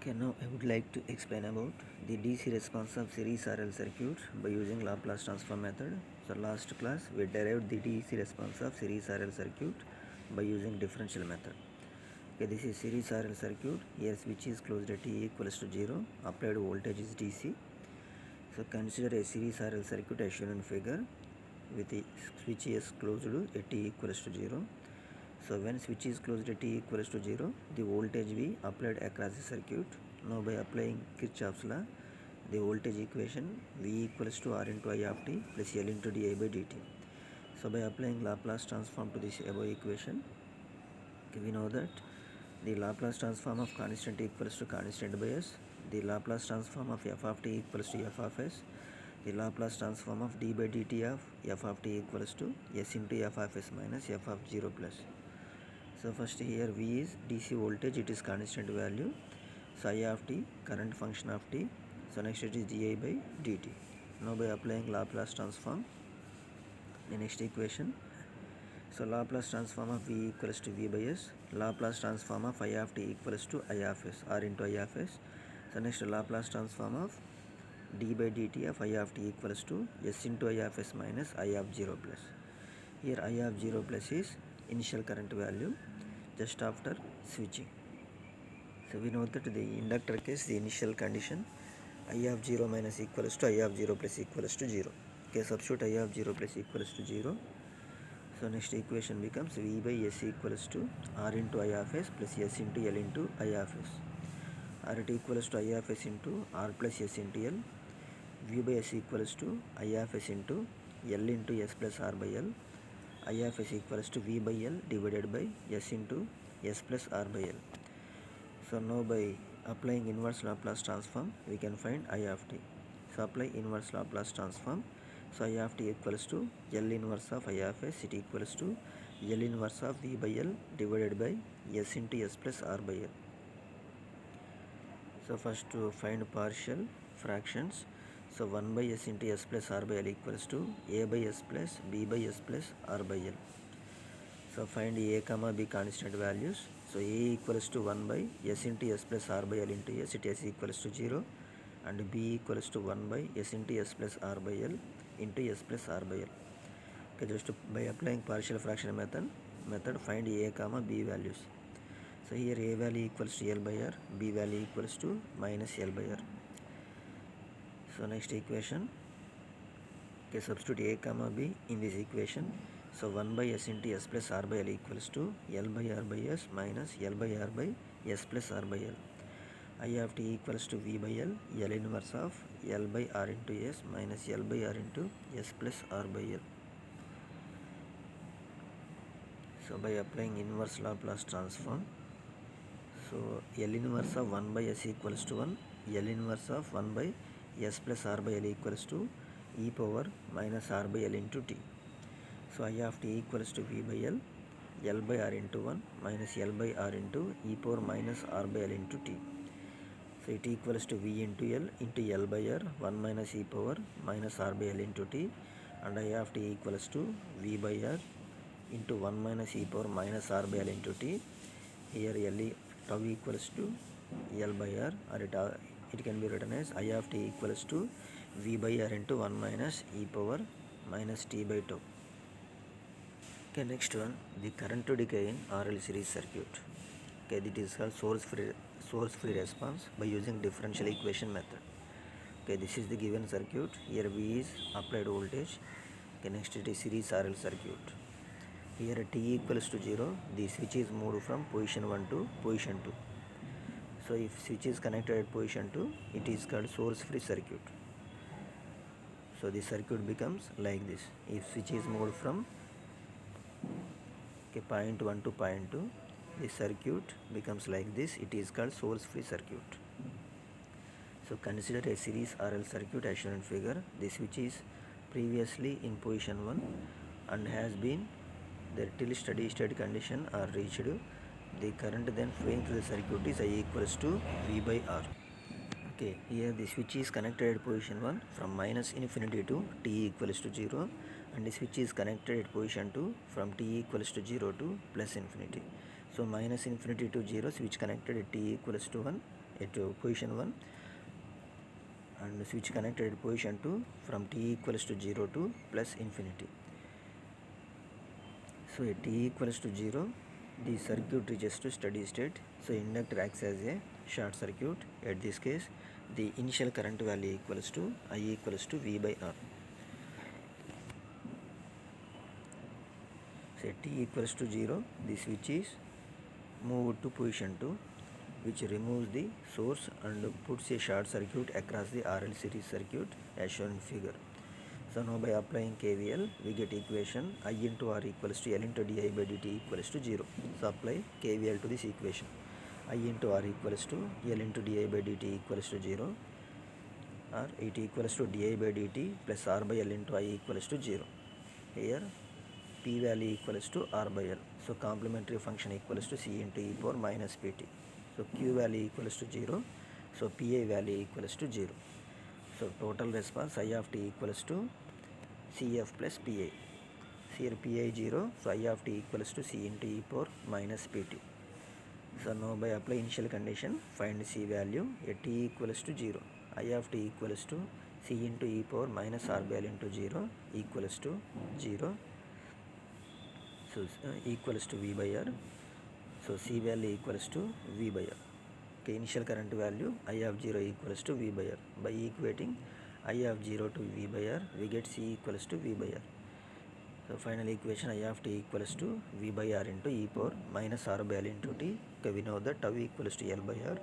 Okay, now I would like to explain about the DC response of series RL circuit by using Laplace transform method. So last class we derived the DC response of series RL circuit by using differential method. Okay, this is series RL circuit. Here switch is closed at t equals to 0. Applied voltage is DC. So consider a series RL circuit as shown in figure with the switch is closed at t equals to 0. So when switch is closed at t equals to 0, the voltage V applied across the circuit. Now by applying Kirchhoff's law, the voltage equation V equals to R into I of t plus L into di by dt. So by applying Laplace transform to this above equation, we know that the Laplace transform of constant equals to constant by S, the Laplace transform of f of t equals to f of S, the Laplace transform of d by dt of f of t equals to S into f of S minus f of 0 plus. So first here V is DC voltage, it is constant value. So I of t, current function of t. So next it is di by dt. Now by applying Laplace transform, the next equation. So Laplace transform of V equals to V by S. Laplace transform of I of t equals to I of S, R into I of S. So next Laplace transform of d by dt of I of t equals to S into I of S minus I of 0 plus. Here I of 0 plus is initial current value just after switching. So we know that the inductor case, the initial condition I of 0 minus equals to I of 0 plus equals to 0. Okay, substitute I of 0 plus equals to 0. So next equation becomes V by S equals to R into I of S plus S into L into I of S. R it equals to I of S into R plus S into L. V by S equals to I of S into L into S plus R by L. I of S equals to V by L divided by S into S plus R by L. So now by applying inverse Laplace transform, we can find I of t. So apply inverse Laplace transform. So I of t equals to L inverse of I of S, it equals to L inverse of V by L divided by S into S plus R by L. So first to find partial fractions. So 1 by S into S plus R by L equals to A by S plus B by S plus R by L. So find A comma B constant values. So A equals to 1 by S into S plus R by L into S, it is equals to 0, and B equals to 1 by S into S plus R by L into S plus R by L. Okay, just by applying partial fraction method find A comma B values. So here A value equals to L by R, B value equals to minus L by R. So next equation, okay, substitute A comma B in this equation. So 1 by S into S plus R by L equals to L by R by S minus L by R by S plus R by L. I of t equals to V by L, L inverse of L by R into S minus L by R into S plus R by L. So by applying inverse Laplace transform, so L inverse of 1 by S equals to 1, L inverse of 1 by S plus R by L equals to e power minus R by L into t. So I of t equals to V by L, L by R into 1 minus L by R into e power minus R by L into t. So it equals to V into L into L by R, 1 minus e power minus R by L into t, and I of t equals to V by R into 1 minus e power minus R by L into t. Here tau equals to L by R, or it can be written as I of t equals to V by R into 1 minus e power minus t by tau. Okay, next one, the current to decay in RL series circuit. Okay, it is called source free response by using differential equation method. Okay, this is the given circuit. Here V is applied voltage. Okay, next it is series RL circuit. Here at t equals to 0, the switch is moved from position 1 to position 2. So if switch is connected at position 2, it is called source free circuit. So the circuit becomes like this. If switch is moved from point 1 to point 2, the circuit becomes like this. It is called source free circuit. So consider a series RL circuit as shown in figure. The switch is previously in position 1 and has been there till steady state condition are reached. The current then flowing through the circuit is I equals to V by R. Okay, here the switch is connected at position 1 from minus infinity to t equals to 0, and the switch is connected at position 2 from t equals to 0 to plus infinity. So minus infinity to 0, switch connected at t equals to 1, at position 1 and switch connected at position 2 from t equals to 0 to plus infinity. So at t equals to 0, the circuit reaches to steady state. So inductor acts as a short circuit. At this case, the initial current value equals to I equals to V by R. So at t equals to 0, the switch is moved to position 2, which removes the source and puts a short circuit across the RL series circuit as shown in figure. So now by applying KVL, we get equation I into R equals to L into di by dt equals to 0. So apply KVL to this equation. I into R equals to L into di by dt equals to 0, or it equals to di by dt plus R by L into I equals to 0. Here P value equals to R by L. So complementary function equals to C into e power minus Pt. So Q value equals to 0. So Pi value equals to 0. So total response I of t equals to Cf plus Pi. Here Pi 0, so I of t equals to C into e power minus Pt. So now by apply initial condition, find C value at t equals to 0. I of t equals to C into e power minus R by L into 0 equals to 0. So equals to V by R. So C value equals to V by R. Okay, initial current value I of 0 equals to V by R. By equating I of 0 to V by R, we get C equals to V by R. So final equation I of t equals to V by R into e power minus R by L into t. Okay, we know that tau equals to L by R.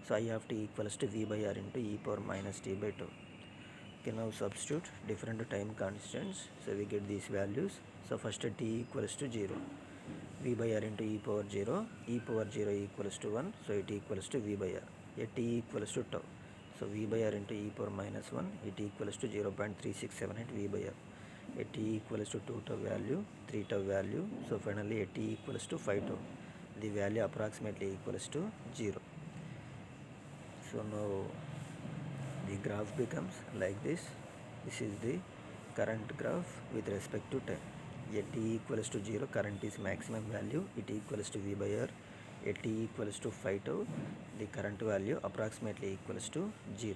So I of t equals to V by R into e power minus t by tau. Okay, now substitute different time constants. So we get these values. So first t equals to 0. V by R into e power 0. E power 0 equals to 1. So it equals to V by R. At t equals to tau. So V by R into e power minus 1. It equals to 0.3678 V by R. At t equals to 2 tau value, 3 tau value. So finally at t equals to 5 tau. The value approximately equals to 0. So now the graph becomes like this. This is the current graph with respect to time. At t equals to 0, current is maximum value, it equals to V by R. At t equals to 5 tau, the current value approximately equals to 0.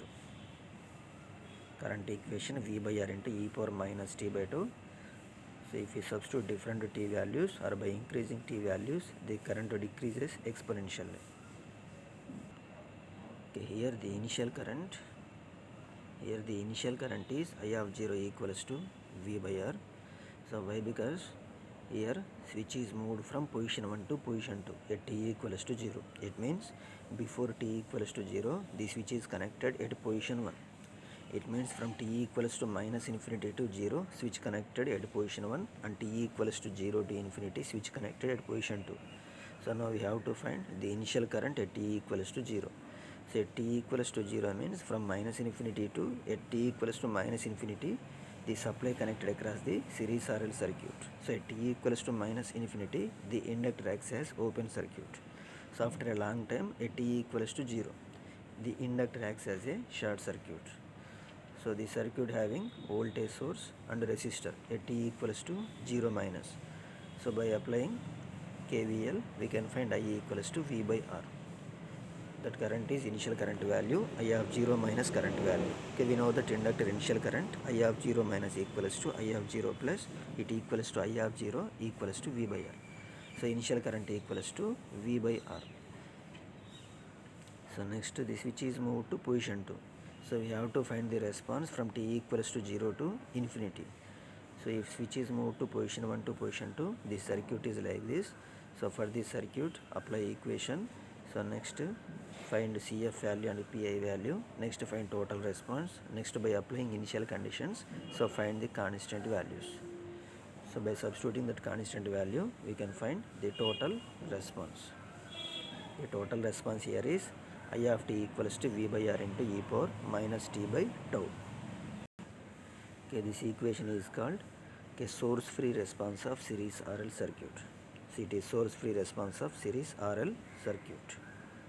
Current equation V by R into e power minus t by tau. So if we substitute different t values or by increasing t values, the current decreases exponentially. Okay, here the initial current is I of 0 equals to V by R. So why? Because here switch is moved from position 1 to position 2 at t equals to 0. It means before t equals to 0, the switch is connected at position 1. It means from t equals to minus infinity to 0, switch connected at position 1, and t equals to 0 to infinity, switch connected at position 2. So now we have to find the initial current at t equals to 0. So at t equals to 0 means from minus infinity to at t equals to minus infinity, the supply connected across the series RL circuit. So at t equals to minus infinity, the inductor acts as open circuit. So after a long time at t equals to 0, the inductor acts as a short circuit. So the circuit having voltage source and resistor at t equals to 0 minus. So by applying KVL, we can find I equals to V by R. That current is initial current value, I of 0 minus current value. Okay, we know that inductor initial current I of 0 minus equals to I of 0 plus, it equals to I of 0 equals to V by R. So initial current equals to V by R. So next the switch is moved to position 2. So we have to find the response from t equals to 0 to infinity. So if switch is moved to position 1 to position 2, the circuit is like this. So for this circuit, apply equation. So next find Cf value and Pi value. Next find total response. Next by applying initial conditions, so find the constant values. So by substituting that constant value, we can find the total response. The total response here is I of t equals to V by R into e power minus t by tau. Okay, this equation is called source free response of series RL circuit. So it is source free response of series RL circuit.